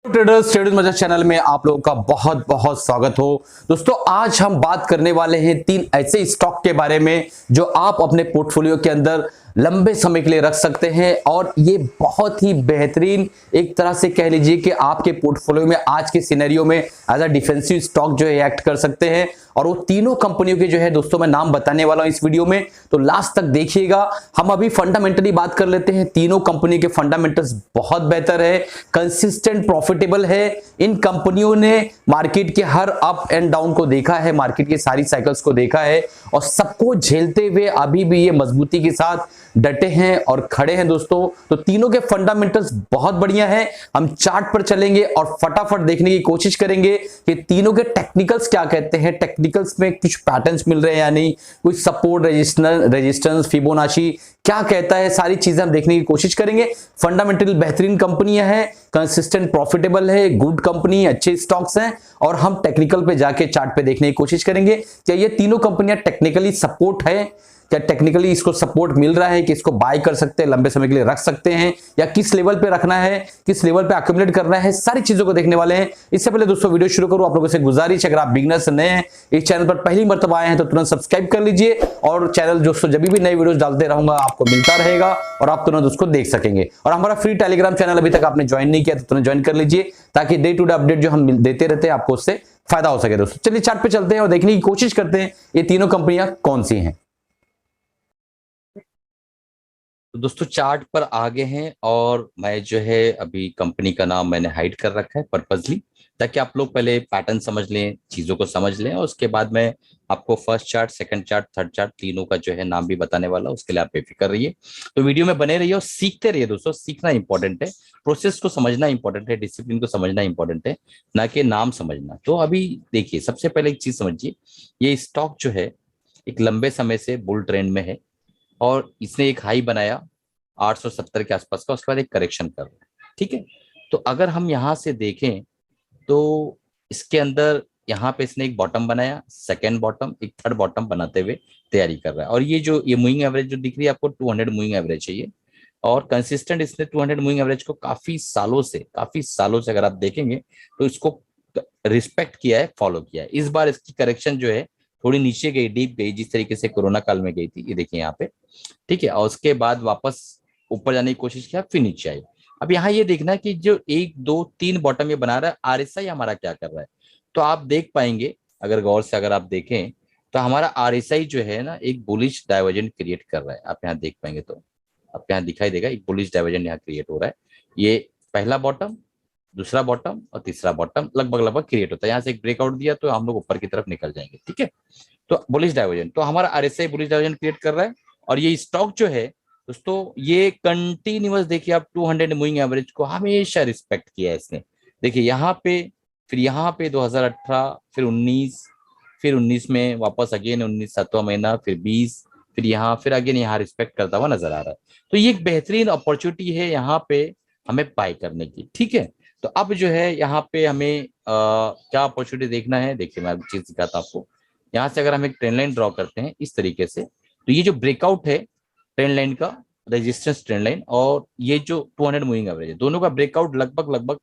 Traders trading मजा channel में आप लोगों का बहुत बहुत स्वागत हो। दोस्तों आज हम बात करने वाले हैं 3 ऐसे स्टॉक के बारे में जो आप अपने पोर्टफोलियो के अंदर लंबे समय के लिए रख सकते हैं और ये बहुत ही बेहतरीन एक तरह से कह लीजिए कि आपके पोर्टफोलियो में आज के सिनेरियो में एज अ डिफेंसिव स्टॉक जो है एक्ट कर सकते हैं। और वो तीनों कंपनियों के जो है दोस्तों मैं नाम बताने वाला हूं इस वीडियो में, तो लास्ट तक देखिएगा। हम अभी फंडामेंटली बात कर लेते हैं। तीनों कंपनी के फंडामेंटल्स बहुत बेहतर है, कंसिस्टेंट प्रॉफिटेबल है। इन कंपनियों ने मार्केट के हर अप एंड डाउन को देखा है, मार्केट की सारी साइकिल्स को देखा है और सबको झेलते हुए अभी भी ये मजबूती के साथ डटे हैं और खड़े हैं दोस्तों। तो तीनों के फंडामेंटल्स बहुत बढ़िया हैं। हम चार्ट पर चलेंगे और फटाफट देखने की कोशिश करेंगे कि तीनों के टेक्निकल्स क्या कहते हैं, टेक्निकल्स में कुछ पैटर्न्स मिल रहे हैं या नहीं, कुछ सपोर्ट रेजिस्टेंस फिबोनाची क्या कहता है, सारी चीजें हम देखने की कोशिश करेंगे। फंडामेंटल बेहतरीन कंपनियां हैं, कंसिस्टेंट प्रॉफिटेबल है, गुड कंपनी, अच्छे स्टॉक्स हैं और हम टेक्निकल पे जाके चार्ट पे देखने की कोशिश करेंगे क्या ये तीनों कंपनियां टेक्निकली सपोर्ट है, क्या टेक्निकली इसको सपोर्ट मिल रहा है कि इसको बाय कर सकते हैं, लंबे समय के लिए रख सकते हैं या किस लेवल पे रखना है, किस लेवल पे अक्यूमुलेट करना है, सारी चीजों को देखने वाले हैं। इससे पहले दोस्तों वीडियो शुरू करूं, आप लोगों से गुजारिश है अगर आप बिगिनर्स नए हैं, इस चैनल पर पहली मर्तबा आए हैं तो तुरंत सब्सक्राइब कर लीजिए और चैनल दोस्तों जब भी नई वीडियोस डालते रहूंगा आपको मिलता रहेगा और आप तुरंत उसको देख सकेंगे। और हमारा फ्री टेलीग्राम चैनल अभी तक आपने ज्वाइन नहीं किया तो तुरंत ज्वाइन कर लीजिए ताकि डे टू डे अपडेट जो हम देते रहते हैं आपको उससे फायदा हो सके। दोस्तों चलिए चार्ट पे चलते हैं और देखने की कोशिश करते हैं ये तीनों कंपनियां कौन सी हैं। तो दोस्तों चार्ट पर आगे हैं और मैं जो है अभी कंपनी का नाम मैंने हाइड कर रखा है पर्पसली ताकि आप लोग पहले पैटर्न समझ लें, चीजों को समझ लें और उसके बाद मैं आपको first chart, second chart, third chart तीनों का जो है नाम भी बताने वाला, उसके लिए आप बेफिक्र रहिए। तो वीडियो में बने रहिए और सीखते रहिए दोस्तों। सीखना इंपॉर्टेंट है, प्रोसेस को समझना इंपॉर्टेंट है, डिसिप्लिन को समझना इंपॉर्टेंट है, ना कि नाम समझना। तो अभी देखिए सबसे पहले एक चीज समझिए, ये स्टॉक जो है एक लंबे समय से बुल ट्रेंड में है और इसने एक हाई बनाया 870 के आसपास का, उसके बाद एक करेक्शन कर रहा है, ठीक है। तो अगर हम यहां से देखें तो इसके अंदर यहाँ पे इसने एक बॉटम बनाया, सेकेंड बॉटम, एक थर्ड बॉटम बनाते हुए तैयारी कर रहा है। और ये मूविंग एवरेज जो दिख रही है आपको 200 मूविंग एवरेज है ये, और कंसिस्टेंट इसने 200 मूविंग एवरेज को काफी सालों से अगर आप देखेंगे तो इसको रिस्पेक्ट किया है, फॉलो किया है। इस बार इसकी करेक्शन जो है थोड़ी नीचे गई, डीप गई, जिस तरीके से कोरोना काल में गई थी, ये देखिए यहाँ पे, ठीक है। और उसके बाद वापस ऊपर जाने की कोशिश किया, फिर नीचे आई। अब यहाँ ये देखना है कि जो 1 2 3 बॉटम ये बना रहा है, आरएसआई हमारा क्या कर रहा है। तो आप देख पाएंगे अगर गौर से अगर आप देखें तो हमारा आरएसआई जो है ना एक बुलिश डाइवर्जेंट क्रिएट कर रहा है। आप यहाँ देख पाएंगे तो आपको यहाँ दिखाई देगा एक बुलिश डाइवर्जेंट यहाँ क्रिएट हो रहा है। ये पहला बॉटम, दूसरा बॉटम और तीसरा बॉटम लगभग लगभग क्रिएट होता है। यहाँ से एक ब्रेकआउट दिया तो हम लोग ऊपर की तरफ निकल जाएंगे, ठीक है। तो बुलिश डाइवर्जेंट, तो हमारा आरएसआई बुलिश डाइवर्जेंट क्रिएट कर रहा है और ये स्टॉक जो है दोस्तों ये कंटिन्यूअस देखिए आप 200 मूविंग एवरेज को हमेशा रिस्पेक्ट किया है इसने। देखिए यहाँ पे, फिर यहाँ पे 2018, फिर 19, फिर 19 में वापस अगेन 19 7वां महीना, फिर 20, फिर यहाँ, फिर अगेन यहाँ रिस्पेक्ट करता हुआ नजर आ रहा है। तो ये एक बेहतरीन अपॉर्चुनिटी है यहाँ पे हमें बाय करने की, ठीक है। तो अब जो है यहाँ पे हमें क्या अपॉर्चुनिटी देखना है, देखिए मैं चीज दिखाता हूँ आपको। यहाँ से अगर हम एक ट्रेंड लाइन ड्रॉ करते हैं इस तरीके से, तो ये जो ब्रेकआउट है ट्रेंड लाइन का, रेजिस्टेंस ट्रेंड लाइन, और ये जो 200 मूविंग एवरेज है, दोनों का ब्रेकआउट लगभग लगभग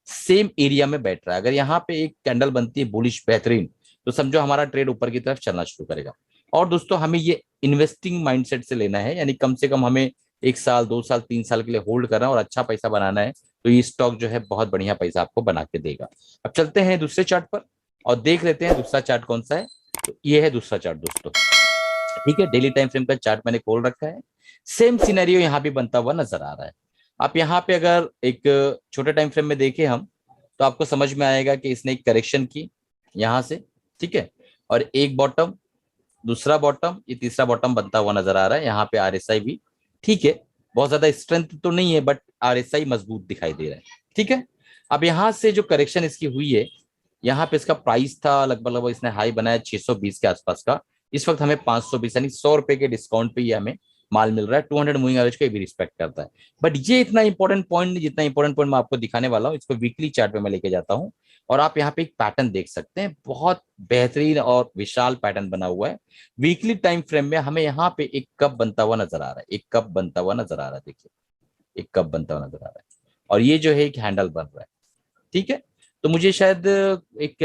सेम एरिया में बैठ रहा है। अगर यहाँ पे एक कैंडल बनती है बुलिश बेहतरीन, तो समझो हमारा ट्रेड ऊपर की तरफ चलना शुरू करेगा। और दोस्तों हमें ये इन्वेस्टिंग माइंडसेट से लेना है, यानी कम से कम हमें 1 साल 2 साल 3 साल के लिए होल्ड करना है और अच्छा पैसा बनाना है। तो ये स्टॉक जो है बहुत बढ़िया पैसा आपको बना के देगा। अब चलते हैं दूसरे चार्ट पर और देख लेते हैं दूसरा चार्ट कौन सा है। तो ये है दूसरा चार्ट दोस्तों, ठीक है। डेली टाइम फ्रेम का चार्ट मैंने खोल रखा है। सेम सिनेरियो यहाँ भी बनता हुआ नजर आ रहा है। आप यहाँ पे अगर एक छोटे टाइम फ्रेम में देखें हम, तो आपको समझ में आएगा कि इसने एक करेक्शन की यहाँ से, ठीक है, और एक बॉटम, दूसरा बॉटम, ये तीसरा बॉटम बनता हुआ नजर आ रहा है। यहाँ पे आरएसआई भी ठीक है, बहुत ज्यादा स्ट्रेंथ तो नहीं है बट आरएसआई मजबूत दिखाई दे रहा है, ठीक है। अब यहाँ से जो करेक्शन इसकी हुई है, यहाँ पे इसका प्राइस था लगभग लगभग इसने हाई बनाया 620 के आसपास का। इस वक्त हमें 520 यानी 100 रुपए के डिस्काउंट पे ये हमें माल मिल रहा है। 200 मूविंग एवरेज को भी रिस्पेक्ट करता है। बट ये इतना इंपॉर्टेंट पॉइंट नहीं जितना इंपॉर्टेंट पॉइंट मैं आपको दिखाने वाला हूँ, इसको वीकली चार्ट पे मैं लेके जाता हूँ और आप यहाँ पे एक पैटर्न देख सकते हैं, बहुत बेहतरीन और विशाल पैटर्न बना हुआ है। वीकली टाइम फ्रेम में हमें यहाँ पे एक कप बनता हुआ नजर आ रहा है, एक कप बनता हुआ नजर आ रहा है, देखिए एक कप बनता हुआ नजर आ रहा है और ये जो है एक हैंडल बन रहा है। ठीक है। तो मुझे शायद एक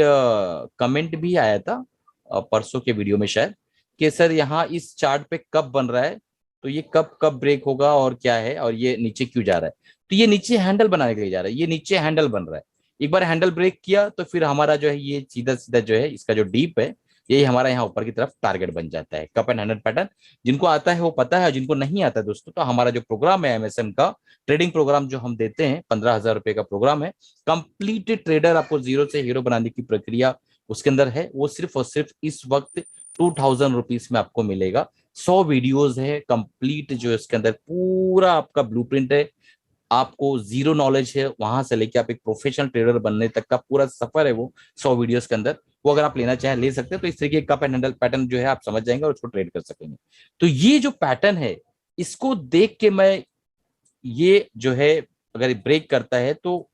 कमेंट भी आया था परसों के वीडियो में शायद, कि सर यहाँ इस चार्ट पे कब बन रहा है, तो ये कब कब ब्रेक होगा और क्या है, और ये नीचे क्यों जा रहा है। तो ये नीचे हैंडल बनाने के लिए जा रहा है, ये नीचे हैंडल बन रहा है। एक बार हैंडल ब्रेक किया तो फिर हमारा जो है ये सीधा सीधा जो है इसका जो डीप है, यही हमारा यहाँ ऊपर की तरफ टारगेट बन जाता है, कप एंड हैंडल पैटर्न। जिनको आता है वो पता है, जिनको नहीं आता है दोस्तों, तो हमारा जो प्रोग्राम है एमएसएम का ट्रेडिंग प्रोग्राम जो हम देते हैं, 15,000 रुपए का प्रोग्राम है, कंप्लीट ट्रेडर आपको जीरो से हीरो बनाने की प्रक्रिया उसके अंदर है। वो सिर्फ और सिर्फ इस वक्त 2,000 रुपीज में आपको मिलेगा। 100 वीडियोज है कंप्लीट, जो इसके अंदर पूरा आपका ब्लूप्रिंट है। आपको जीरो नॉलेज है वहां से लेके आप एक प्रोफेशनल ट्रेडर बनने तक का पूरा सफर है वो 100 वीडियोस के अंदर। वो अगर आप लेना चाहें ले सकते हैं। तो इस तरीके का कप एंड हैंडल पैटर्न जो है आप समझ जाएंगे और उसको ट्रेड कर सकेंगे। तो ये जो पैटर्न है, इसको देख के मैं, ये जो है अगर ब्रेक करता है तो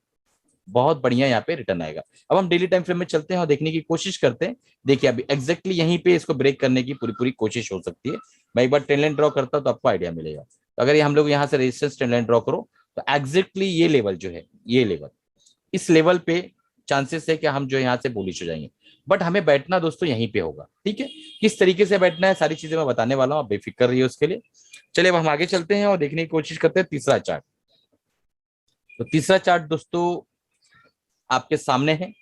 बहुत बढ़िया यहाँ पे रिटर्न आएगा। अब हम डेली टाइम फ्रेम में चलते हैं और देखने की कोशिश करते हैं। देखिए अभी एग्जैक्टली यहीं पे इसको ब्रेक करने की पूरी पूरी कोशिश हो सकती है। मैं एक बार ट्रेंड लाइन ड्रॉ करता हूं तो आपको आइडिया मिलेगा। तो अगर ये हम लोग यहाँ से रेजिस्टेंस ट्रेंड लाइन ड्रॉ करो, तो एग्जैक्टली ये लेवल जो है, ये लेवल, इस लेवल पे चांसेस है कि हम जो यहाँ से बुलिश हो जाएंगे। बट हमें बैठना दोस्तों यहीं पे होगा। ठीक है, किस तरीके से बैठना है सारी चीजें मैं बताने वाला हूँ, आप बेफिक्र रहिए उसके लिए। चलिए अब हम आगे चलते हैं और देखने की कोशिश करते हैं तीसरा चार्ट। तो तीसरा चार्ट दोस्तों आपके सामने है।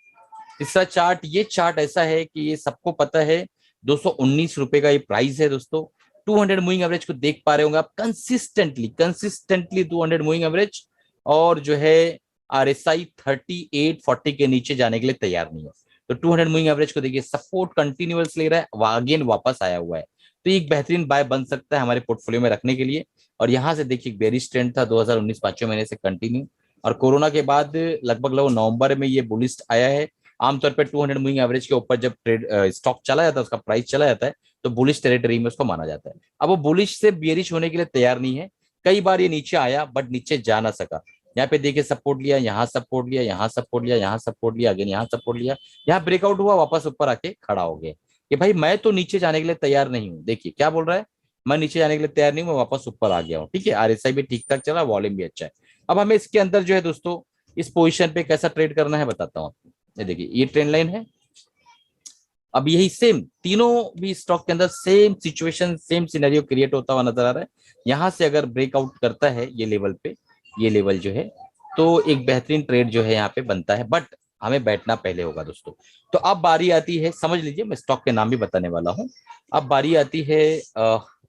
तीसरा चार्ट, ये चार्ट ऐसा है कि ये सबको पता है, 219 रुपए का ये प्राइस है दोस्तों। 200 मूविंग एवरेज को देख पा रहे होंगे आप, कंसिस्टेंटली कंसिस्टेंटली 200 मूविंग एवरेज, और जो है RSI 3840 के नीचे जाने के लिए तैयार नहीं है। तो 200 मूविंग एवरेज को देखिए, सपोर्ट कंटिन्यूअस ले रहा है, अगेन वापस आया हुआ है। तो एक बेहतरीन बाय बन सकता है हमारे पोर्टफोलियो में रखने के लिए। और यहाँ से देखिए बेरिश ट्रेंड था 2019 पांचवें महीने से कंटिन्यू, और कोरोना के बाद लगभग लगभग नवंबर में ये बुलिश आया है। आमतौर पर 200 मूविंग एवरेज के ऊपर जब ट्रेड स्टॉक चला जाता है, उसका प्राइस चला जाता है, तो बुलिश टेरिटरी में उसको माना जाता है। अब वो बुलिश से बेरिश होने के लिए तैयार नहीं है। कई बार ये नीचे आया बट नीचे जा ना सका। यहाँ पे देखिए सपोर्ट लिया, यहाँ सपोर्ट लिया, यहाँ सपोर्ट लिया, यहाँ सपोर्ट लिया, अगेन यहाँ सपोर्ट लिया, यहाँ ब्रेकआउट हुआ, वापस ऊपर आके खड़ा हो गया कि भाई मैं तो नीचे जाने के लिए तैयार नहीं हूँ। देखिए क्या बोल रहा है, मैं नीचे जाने के लिए तैयार नहीं हूँ, मैं वापस ऊपर आ गया हूँ। ठीक है, RSI भी ठीक ठाक चला, वॉल्यूम भी अच्छा है। अब हमें इसके अंदर जो है दोस्तों इस पोजीशन पे कैसा ट्रेड करना है बताता हूँ आपको। ये देखिए ये ट्रेंड लाइन है। अब यही सेम तीनों भी स्टॉक के अंदर same situation, same scenario create होता हुआ नजर आ रहा है। यहां से अगर ब्रेकआउट करता है ये लेवल पे, ये लेवल जो है, तो एक बेहतरीन ट्रेड जो है यहाँ पे बनता है। बट हमें बैठना पहले होगा दोस्तों। तो अब बारी आती है, समझ लीजिए मैं स्टॉक के नाम भी बताने वाला हूँ। अब बारी आती है,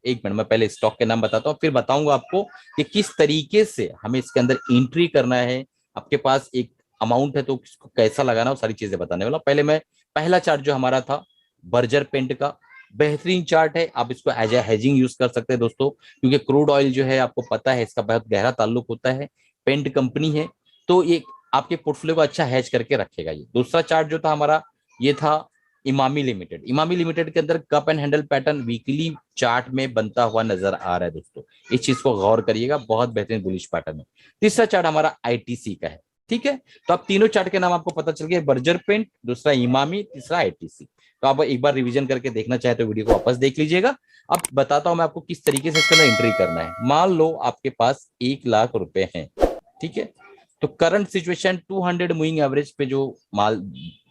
एक मिनट, मैं पहले स्टॉक के नाम बताता हूँ, फिर बताऊंगा आपको कि किस तरीके से हमें इसके अंदर एंट्री करना है। आपके पास एक अमाउंट है तो उसको कैसा लगाना है, वो सारी चीजें बताने वाला हूं। पहले मैं पहला चार्ट जो हमारा था बर्जर पेंट का, बेहतरीन चार्ट है। आप इसको एज ए हेजिंग यूज कर सकते हैं दोस्तों, क्योंकि क्रूड ऑयल जो है आपको पता है इसका बहुत गहरा ताल्लुक होता है, पेंट कंपनी है, तो ये आपके पोर्टफोलियो को अच्छा हैज करके रखेगा। ये दूसरा चार्ट जो था हमारा, ये था इमामी लिमिटेड। इमामी लिमिटेड के अंदर cup and handle pattern weekly chart में बनता हुआ नजर आ रहा है दोस्तों, इस चीज को गौर करिएगा, बहुत बेहतरीन बुलिश पैटर्न है। तीसरा चार्ट हमारा ITC का है। ठीक है, तो अब तीनों चार्ट के नाम आपको पता चल गया, बर्जर पेंट, दूसरा इमामी, तीसरा ITC। तो आप एक बार रिवीजन करके देखना चाहे तो वीडियो को वापस देख लीजिएगा। अब बताता हूं मैं आपको किस तरीके से इसके अंदर एंट्री करना है। मान लो आपके पास 1 लाख रुपए हैं। ठीक है, तो करंट सिचुएशन 200 मूविंग एवरेज पे जो माल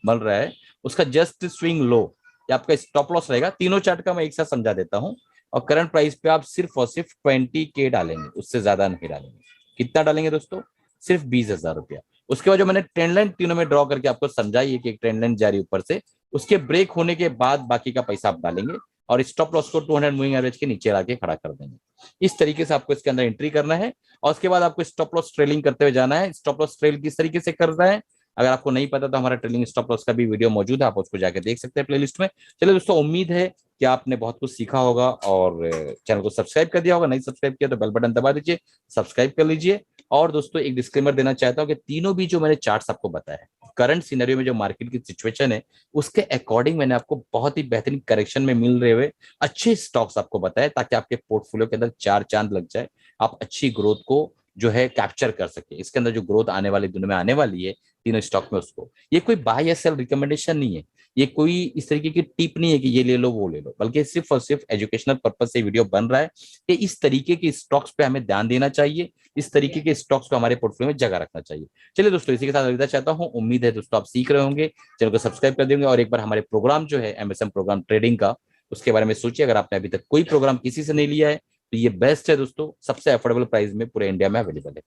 मिल रहा है, उसका जस्ट स्विंग लो या आपका स्टॉप लॉस रहेगा। तीनों चार्ट का मैं एक साथ समझा देता हूं। और करंट प्राइस पे आप सिर्फ और सिर्फ 20K डालेंगे, उससे ज्यादा नहीं डालेंगे। कितना डालेंगे दोस्तों, सिर्फ 20,000 रुपया। उसके बाद जो मैंने ट्रेंड लाइन तीनों में ड्रॉ करके आपको समझाई है कि एक ट्रेंड लाइन जारी ऊपर से, उसके ब्रेक होने के बाद बाकी का पैसा आप डालेंगे और स्टॉप लॉस को 200 मूविंग एवरेज के नीचे लाके खड़ा कर देंगे। इस तरीके से आपको इसके अंदर एंट्री करना है। और उसके बाद आपको स्टॉप लॉस ट्रेलिंग करते हुए जाना है। स्टॉप लॉस ट्रेल किस तरीके से करना है, अगर आपको नहीं पता तो हमारा ट्रेलिंग स्टॉप लॉस का भी वीडियो मौजूद है, आप उसको जाकर देख सकते हैं प्लेलिस्ट में। चलिए दोस्तों, उम्मीद है कि आपने बहुत कुछ सीखा होगा और चैनल को सब्सक्राइब कर दिया होगा। नहीं सब्सक्राइब किया तो बेल बटन दबा दीजिए, सब्सक्राइब कर लीजिए। और दोस्तों एक डिस्क्लेमर देना चाहता हूं कि तीनों भी जो मैंने चार्ट्स आपको बताया, करंट सिनेरियो में जो मार्केट की सिचुएशन है उसके अकॉर्डिंग मैंने आपको बहुत ही बेहतरीन करेक्शन में मिल रहे हुए अच्छे स्टॉक्स आपको बताए, ताकि आपके पोर्टफोलियो के अंदर चार चांद लग जाए, आप अच्छी ग्रोथ को जो है कैप्चर कर सके। इसके अंदर जो ग्रोथ आने वाली दुनिया में आने वाली है तीनों स्टॉक में, उसको, ये कोई बाय या सेल रिकमेंडेशन नहीं है, ये कोई इस तरीके की टिप नहीं है कि ये ले लो वो ले लो, बल्कि सिर्फ और सिर्फ एजुकेशनल पर्पज से वीडियो बन रहा है कि इस तरीके के स्टॉक्स पे हमें ध्यान देना चाहिए, इस तरीके के स्टॉक्स को हमारे पोर्टफोलियो में जगह रखना चाहिए। चलिए दोस्तों, इसी के साथ अलविदा चाहता हूँ। उम्मीद है दोस्तों आप सीख रहे होंगे, चैनल को सब्सक्राइब कर देंगे और एक बार हमारे प्रोग्राम जो है एमएसएम प्रोग्राम ट्रेडिंग का, उसके बारे में सोचिए। अगर आपने अभी तक कोई प्रोग्राम किसी से नहीं लिया है तो ये बेस्ट है दोस्तों, सबसे अफोर्डेबल प्राइस में पूरे इंडिया में अवेलेबल है।